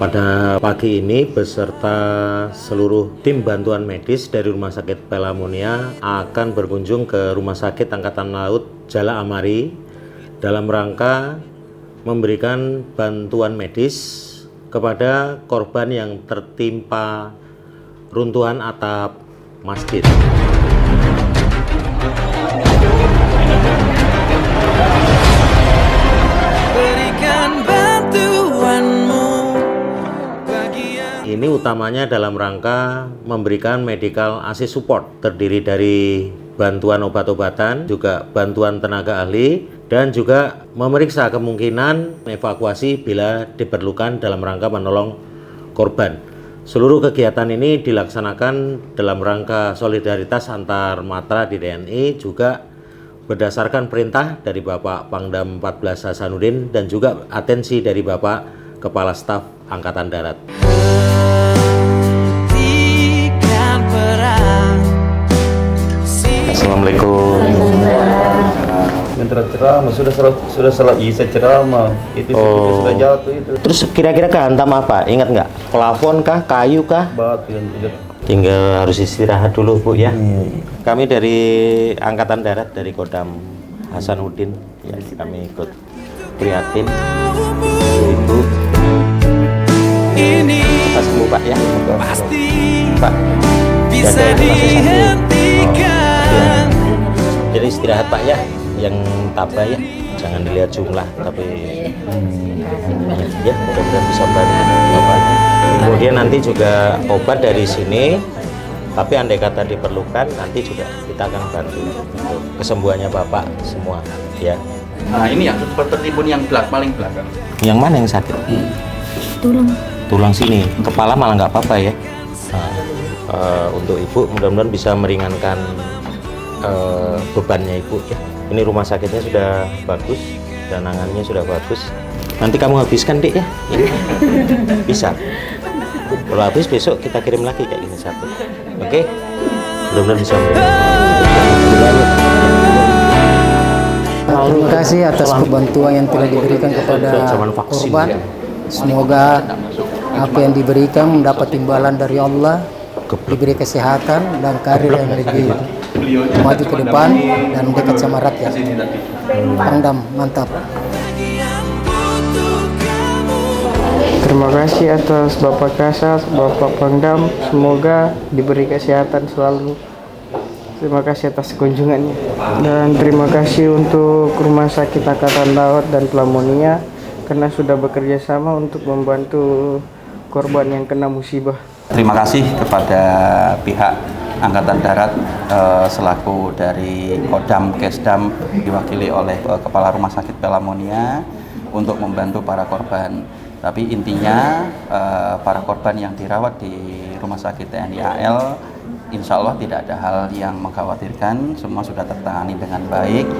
Pada pagi ini beserta seluruh tim bantuan medis dari Rumah Sakit Pelamonia akan berkunjung ke Rumah Sakit Angkatan Laut Jala Amari dalam rangka memberikan bantuan medis kepada korban yang tertimpa runtuhan atap masjid. Ini utamanya dalam rangka memberikan medical assist support, terdiri dari bantuan obat-obatan, juga bantuan tenaga ahli, dan juga memeriksa kemungkinan evakuasi bila diperlukan dalam rangka menolong korban. Seluruh kegiatan ini dilaksanakan dalam rangka solidaritas antar matra di TNI, juga berdasarkan perintah dari Bapak Pangdam 14 Hasanuddin dan juga atensi dari Bapak Kepala Staf Angkatan Darat. Assalamualaikum. Ceramah sudah salah isa ceramah itu sudah jatuh itu. Terus kira-kira kehantam apa? Ingat nggak? Plafon kah? Kayu kah? Batu yang tidak. Tinggal harus istirahat dulu Bu ya. Kami dari Angkatan Darat dari Kodam Hasanuddin ya, kami ikut prihatin Ibu. Kita sembuh Pak ya. Pasti Pak. Bisa dihentikan. Jadi istirahat Pak ya. Yang tabah ya, jangan dilihat jumlah tapi ya mudah-mudahan bisa bantu Bapak. Kemudian nanti juga obat dari sini, tapi andai kata diperlukan nanti juga kita akan bantu untuk kesembuhannya Bapak semua ya. Nah ini yang tertimbun yang paling belakang. Yang mana yang sakit? Tulang sini, kepala malah nggak apa-apa ya. Nah, untuk Ibu mudah-mudahan bisa meringankan bebannya Ibu ya. Ini rumah sakitnya sudah bagus, danangannya sudah bagus. Nanti kamu habiskan Dek ya. Bisa. Kalau habis besok kita kirim lagi kayak ini satu. Oke? Mudah-mudahan bisa. Terima kasih atas kebantuan yang telah diberikan kepada korban. Semoga apa yang diberikan mendapat imbalan dari Allah, diberi kesehatan dan karir yang lebih maju ke depan dan dekat sama rakyat. Pangdam, mantap. Terima kasih atas Bapak Kasat, Bapak Pangdam, semoga diberi kesehatan selalu. Terima kasih atas kunjungannya. Dan terima kasih untuk Rumah Sakit Angkatan Laut dan Pelamonia karena sudah bekerja sama untuk membantu korban yang kena musibah. Terima kasih kepada pihak Angkatan Darat selaku dari Kodam Kesdam diwakili oleh Kepala Rumah Sakit Pelamonia untuk membantu para korban. Tapi intinya para korban yang dirawat di Rumah Sakit TNI AL insya Allah tidak ada hal yang mengkhawatirkan, semua sudah tertangani dengan baik.